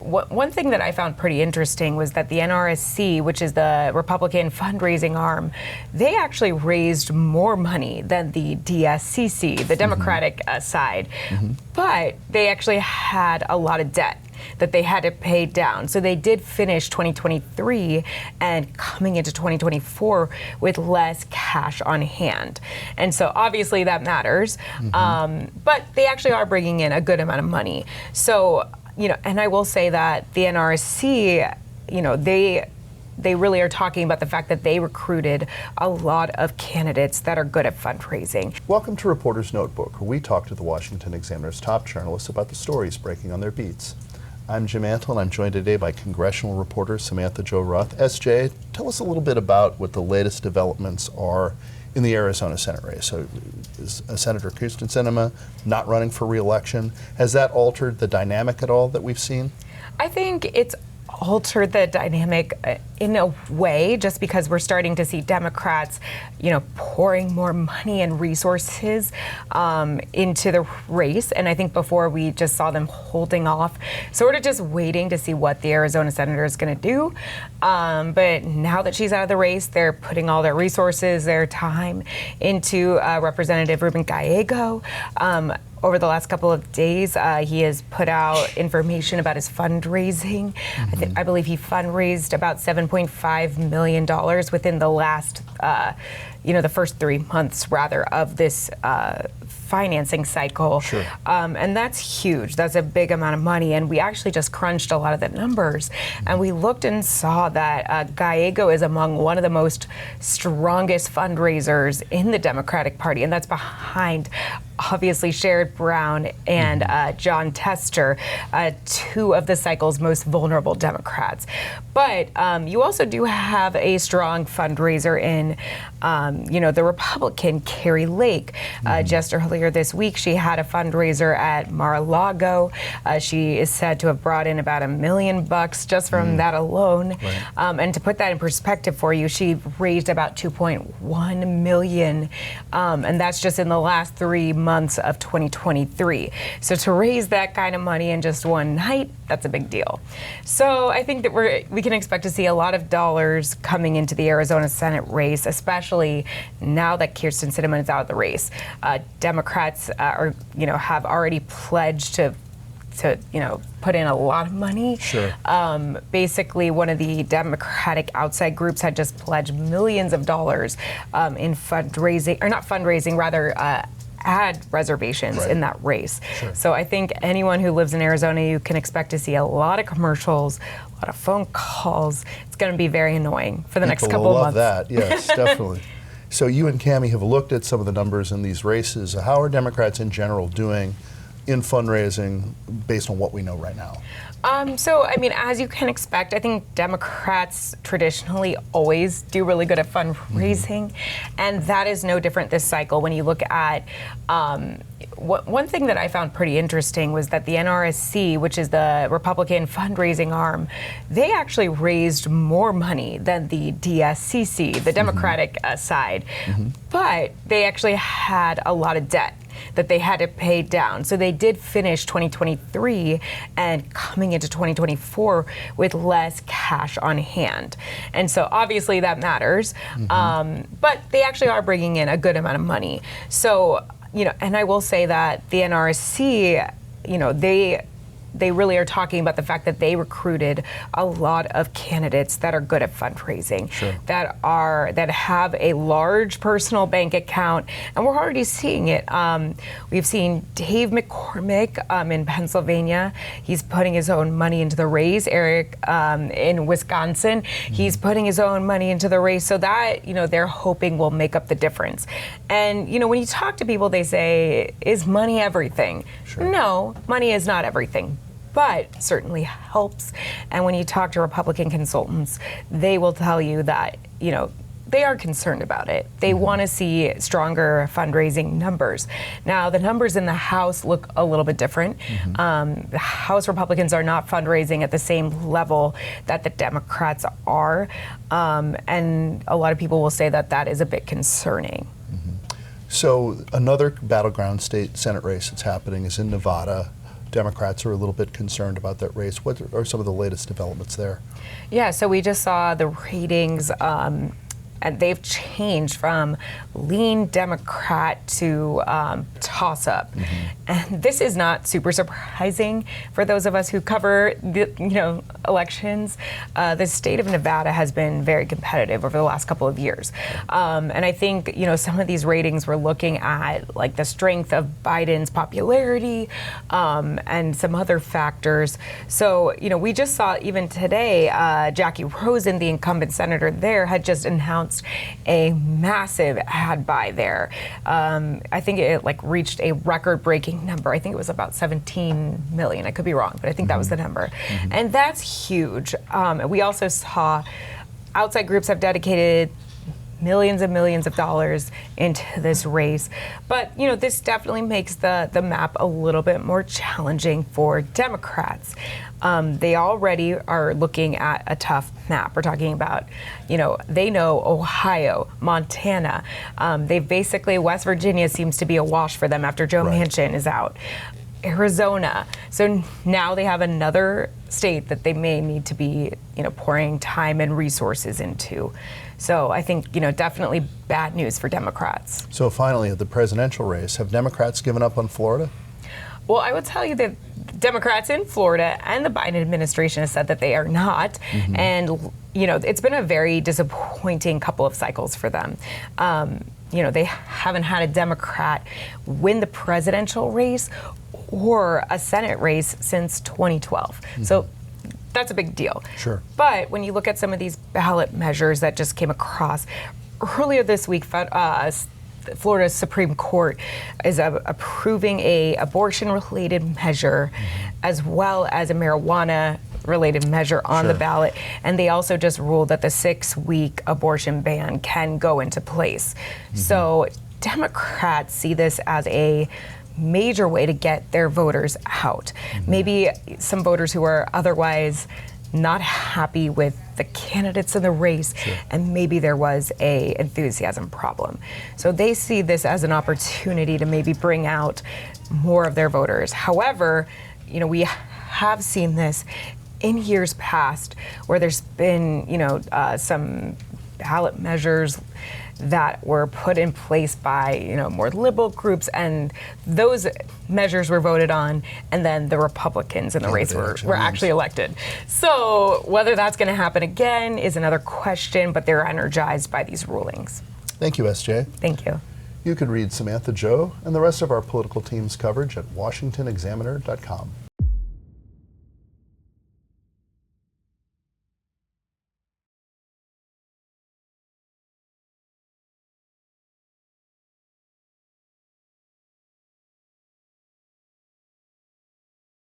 One thing that I found pretty interesting was that the NRSC, which is the Republican fundraising arm, they actually raised more money than the DSCC, the Democratic side, but they actually had a lot of debt that they had to pay down. So they did finish 2023 and coming into 2024 with less cash on hand. And so obviously that matters, but they actually are bringing in a good amount of money. So, and I will say that the NRSC, they really are talking about the fact that they recruited a lot of candidates that are good at fundraising. Welcome to Reporter's Notebook, where we talk to the Washington Examiner's top journalists about the stories breaking on their beats. I'm Jim Antle, and I'm joined today by Congressional reporter Samantha-Jo Roth. SJ, tell us a little bit about what the latest developments are in the Arizona Senate race. So is Senator Kyrsten Sinema not running for re-election? Has that altered the dynamic at all that we've seen? I think it's altered the dynamic in a way, just because we're starting to see Democrats, pouring more money and resources into the race. And I think before we just saw them holding off, sort of just waiting to see what the Arizona senator is going to do. But now that she's out of the race, they're putting all their resources, their time into Representative Ruben Gallego. Over the last couple of days, he has put out information about his fundraising. I believe he fundraised about $7.5 million within the last, the first 3 months, rather, of this financing cycle. Sure. And that's huge. That's a big amount of money. And we actually just crunched a lot of the numbers. And we looked and saw that Gallego is among one of the most strongest fundraisers in the Democratic Party. And that's behind, obviously, Sherrod Brown and John Tester, two of the cycle's most vulnerable Democrats. But you also do have a strong fundraiser in, the Republican Kari Lake. Just earlier this week, she had a fundraiser at Mar-a-Lago. She is said to have brought in about $1 million just from that alone. Right. And to put that in perspective for you, she raised about $2.1 million, and that's just in the last 3 months of 2023. So to raise that kind of money in just one night, that's a big deal. So I think that we can expect to see a lot of dollars coming into the Arizona Senate race, especially now that Kyrsten Sinema is out of the race. Democrats have already pledged to put in a lot of money. Sure. Basically, one of the Democratic outside groups had just pledged millions of dollars in fundraising, or not fundraising, rather ad reservations in that race. Sure. So I think anyone who lives in Arizona, you can expect to see a lot of commercials, a lot of phone calls. It's going to be very annoying for the next couple of months. People love that, yes, definitely. So you and Cami have looked at some of the numbers in these races. How are Democrats in general doing in fundraising based on what we know right now? As you can expect, I think Democrats traditionally always do really good at fundraising, and that is no different this cycle. When you look at one thing that I found pretty interesting was that the NRSC, which is the Republican fundraising arm, they actually raised more money than the DSCC, the Democratic side, but they actually had a lot of debt that they had to pay down. So they did finish 2023 and coming into 2024 with less cash on hand. And so obviously that matters, but they actually are bringing in a good amount of money. So, and I will say that the NRSC, they really are talking about the fact that they recruited a lot of candidates that are good at fundraising, Sure. that have a large personal bank account, and we're already seeing it. We've seen Dave McCormick in Pennsylvania. He's putting his own money into the race. Eric in Wisconsin, he's putting his own money into the race. So that, they're hoping will make up the difference. And, when you talk to people, they say, is money everything? Sure. No, money is not everything, but certainly helps. And when you talk to Republican consultants, they will tell you that, they are concerned about it. They want to see stronger fundraising numbers. Now, the numbers in the House look a little bit different. The House Republicans are not fundraising at the same level that the Democrats are. And a lot of people will say that that is a bit concerning. So another battleground state Senate race that's happening is in Nevada. Democrats are a little bit concerned about that race. What are some of the latest developments there? Yeah, so we just saw the ratings, and they've changed from lean Democrat to toss-up. And this is not super surprising for those of us who cover the, elections. The state of Nevada has been very competitive over the last couple of years. And I think, some of these ratings were looking at like the strength of Biden's popularity and some other factors. So, we just saw even today, Jackie Rosen, the incumbent senator there, had just announced a massive ad buy there. I think it reached a record-breaking number. I think it was about 17 million. I could be wrong, but I think that was the number. And that's huge. We also saw outside groups have dedicated millions and millions of dollars into this race. But, this definitely makes the map a little bit more challenging for Democrats. They already are looking at a tough map. We're talking about, they know Ohio, Montana. West Virginia seems to be a wash for them after Joe Manchin is out. Arizona. So now they have another state that they may need to be, pouring time and resources into. So I think, definitely bad news for Democrats. So finally, the presidential race, have Democrats given up on Florida? Well, I would tell you that Democrats in Florida and the Biden administration has said that they are not. And, it's been a very disappointing couple of cycles for them. They haven't had a Democrat win the presidential race or a Senate race since 2012. So that's a big deal. Sure. But when you look at some of these ballot measures that just came across earlier this week, Florida's Supreme Court is approving a abortion-related measure as well as a marijuana-related measure on the ballot. And they also just ruled that the 6-week abortion ban can go into place. So Democrats see this as a major way to get their voters out. Maybe some voters who are otherwise not happy with the candidates in the race, and maybe there was a enthusiasm problem. So they see this as an opportunity to maybe bring out more of their voters. However, we have seen this in years past where there's been, some ballot measures that were put in place by, more liberal groups, and those measures were voted on, and then the Republicans in the race were actually elected. So whether that's going to happen again is another question, but they're energized by these rulings. Thank you, SJ. Thank you. You can read Samantha-Jo and the rest of our political team's coverage at washingtonexaminer.com.